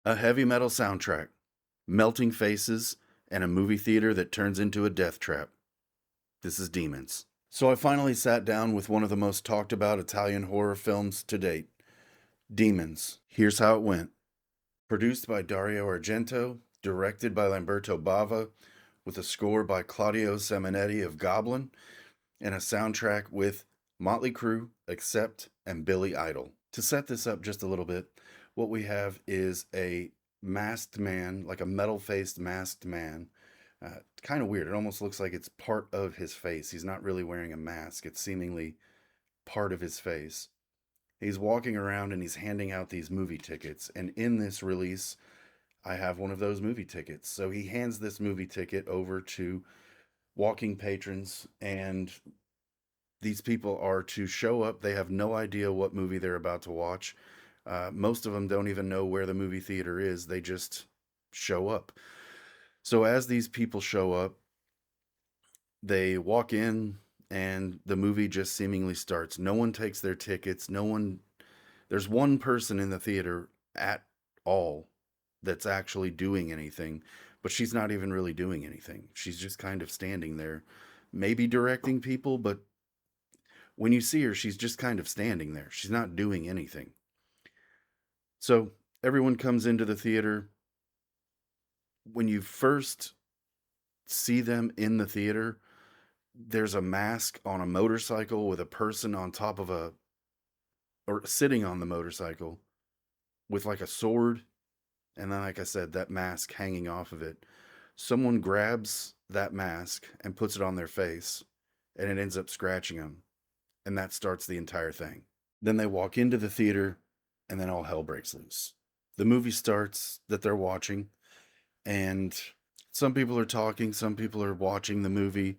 A heavy metal soundtrack, melting faces, and a movie theater that turns into a death trap. This is Demons. So I finally sat down with one of the most talked about Italian horror films to date, Demons. Here's how it went. Produced by Dario Argento, directed by Lamberto Bava, with a score by Claudio Simonetti of Goblin, and a soundtrack with Motley Crue, Accept, and Billy Idol. To set this up just a little bit, what we have is a masked man, like a metal-faced masked man. Kind of weird. It almost looks like it's part of his face. He's not really wearing a mask. It's seemingly part of his face. He's walking around and he's handing out these movie tickets. And in this release, I have one of those movie tickets. So he hands this movie ticket over to walking patrons, and these people are to show up. They have no idea what movie they're about to watch. Most of them don't even know where the movie theater is. They just show up. So as these people show up, they walk in and the movie just seemingly starts. No one takes their tickets. There's one person in the theater at all that's actually doing anything, but she's not even really doing anything. She's just kind of standing there, maybe directing people, but when you see her, she's just kind of standing there. She's not doing anything. So everyone comes into the theater. When you first see them in the theater, there's a mask on a motorcycle with a person on top of or sitting on the motorcycle with like a sword. And then, like I said, that mask hanging off of it. Someone grabs that mask and puts it on their face, and it ends up scratching them. And that starts the entire thing. Then they walk into the theater, and then all hell breaks loose. The movie starts that they're watching, and some people are talking, some people are watching the movie.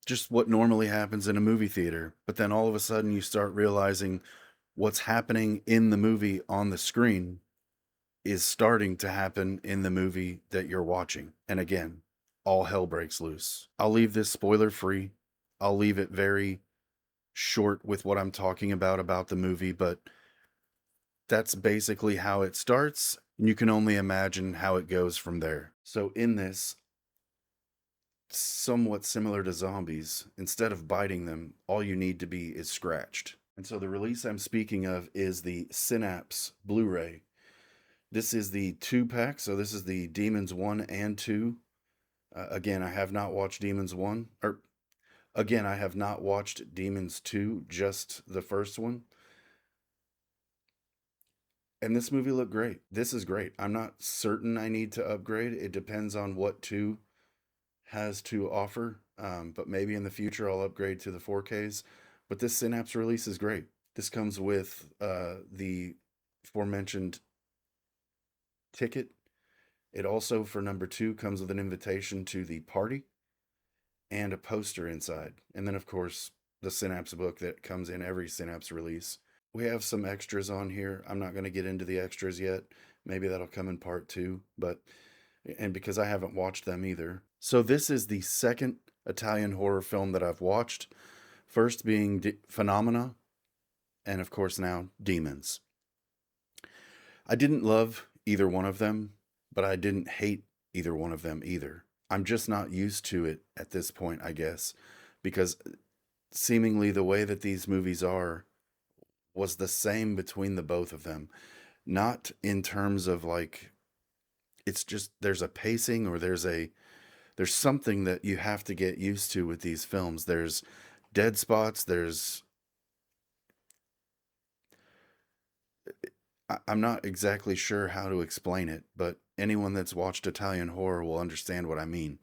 Just what normally happens in a movie theater. But then all of a sudden you start realizing what's happening in the movie on the screen is starting to happen in the movie that you're watching. And again, all hell breaks loose. I'll leave this spoiler free. I'll leave it very short with what I'm talking about the movie, but that's basically how it starts. And you can only imagine how it goes from there. So in this, somewhat similar to zombies, instead of biting them, all you need to be is scratched. And so the release I'm speaking of is the Synapse Blu-ray. This is the 2-pack, so this is the Demons 1 and 2. Again, I have not watched Demons 1, or again, I have not watched Demons 2, just the first one. And this movie looked great. This is great. I'm not certain I need to upgrade. It depends on what 2 has to offer, but maybe in the future I'll upgrade to the 4Ks. But this Synapse release is great. This comes with the aforementioned ticket. It also, for number 2, comes with an invitation to the party and a poster inside. And then, of course, the Synapse book that comes in every Synapse release. We have some extras on here. I'm not going to get into the extras yet. Maybe that'll come in part 2, and because I haven't watched them either. So this is the second Italian horror film that I've watched. First being Phenomena, and of course now Demons. I didn't love either one of them, but I didn't hate either one of them either. I'm just not used to it at this point, I guess, because seemingly the way that these movies are was the same between the both of them. Not in terms of like, it's just there's a pacing, or there's something that you have to get used to with these films. There's dead spots, I'm not exactly sure how to explain it, but anyone that's watched Italian horror will understand what I mean.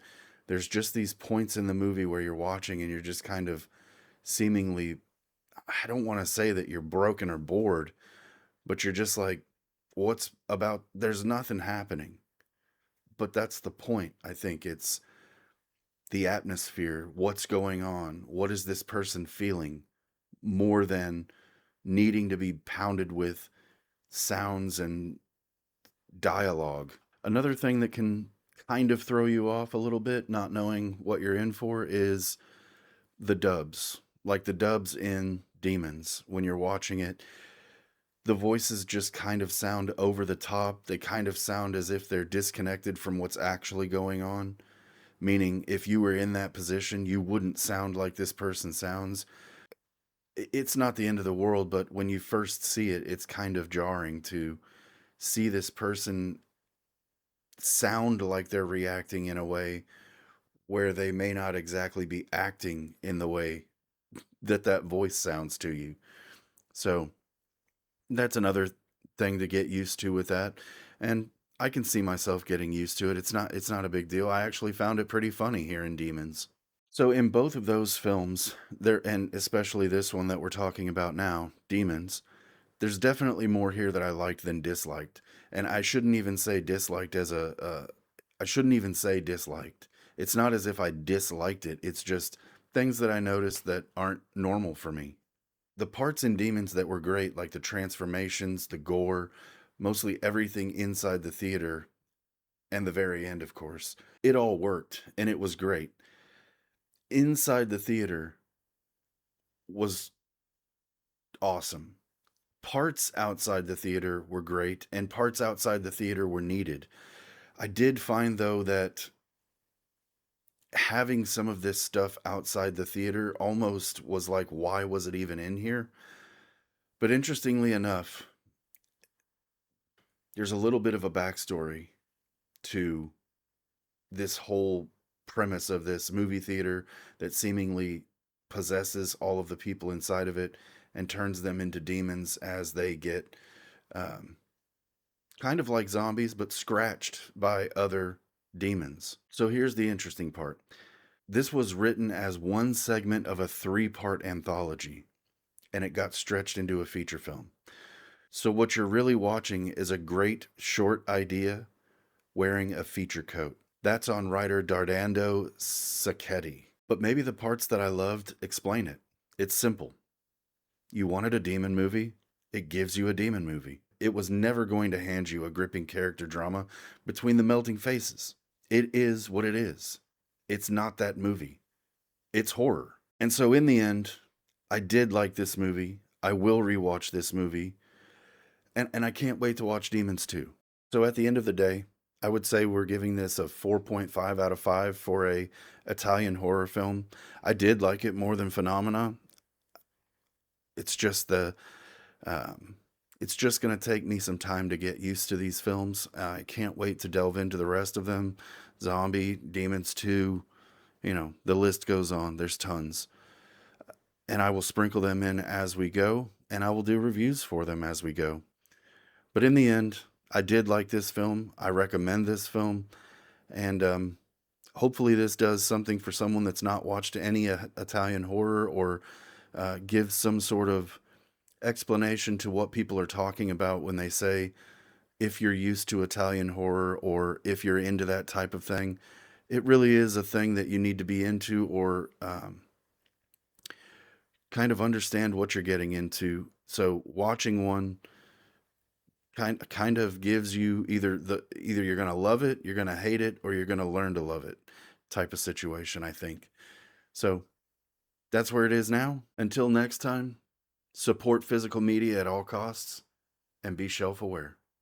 There's just these points in the movie where you're watching and you're just kind of seemingly, I don't want to say that you're broken or bored, but you're just like, there's nothing happening. But that's the point. I think it's the atmosphere, what's going on, what is this person feeling, more than needing to be pounded with sounds and dialogue. Another thing that can kind of throw you off a little bit, not knowing what you're in for, is the dubs. Like the dubs in Demons, when you're watching it, The voices just kind of sound over the top. They kind of sound as if they're disconnected from what's actually going on. Meaning, if you were in that position, you wouldn't sound like this person sounds. It's not the end of the world, but when you first see it, it's kind of jarring to see this person sound like they're reacting in a way where they may not exactly be acting in the way that that voice sounds to you. So that's another thing to get used to with that. And I can see myself getting used to it. It's not a big deal. I actually found it pretty funny here in Demons. So in both of those films, there and especially this one that we're talking about now, Demons, there's definitely more here that I liked than disliked. And I shouldn't even say disliked as I shouldn't even say disliked. It's not as if I disliked it. It's just things that I noticed that aren't normal for me. The parts in Demons that were great, like the transformations, the gore, mostly everything inside the theater, and the very end, of course, it all worked and it was great. Inside the theater was awesome. Parts outside the theater were great, and parts outside the theater were needed. I did find, though, that having some of this stuff outside the theater almost was like, why was it even in here? But interestingly enough, there's a little bit of a backstory to this whole premise of this movie theater that seemingly possesses all of the people inside of it and turns them into demons as they get um, kind of like zombies, but scratched by other demons. So here's the interesting part. This was written as one segment of a 3-part anthology, and it got stretched into a feature film. So what you're really watching is a great short idea wearing a feature coat. That's on writer Dardando Sacchetti. But maybe the parts that I loved explain it. It's simple. You wanted a demon movie, it gives you a demon movie. It was never going to hand you a gripping character drama between the melting faces. It is what it is. It's not that movie. It's horror. And so in the end, I did like this movie. I will rewatch this movie. And I can't wait to watch Demons 2. So at the end of the day, I would say we're giving this a 4.5 out of 5 for a Italian horror film. I did like it more than Phenomena. It's just it's just going to take me some time to get used to these films. I can't wait to delve into the rest of them. Zombie, Demons 2, the list goes on. There's tons. And I will sprinkle them in as we go, and I will do reviews for them as we go. But in the end, I did like this film. I recommend this film. And hopefully this does something for someone that's not watched any Italian horror, or gives some sort of explanation to what people are talking about when they say, if you're used to Italian horror or if you're into that type of thing. It really is a thing that you need to be into, or kind of understand what you're getting into. So watching one kind of gives you either you're going to love it, you're going to hate it, or you're going to learn to love it type of situation, I think. So that's where it is now. Until next time, support physical media at all costs and be shelf aware.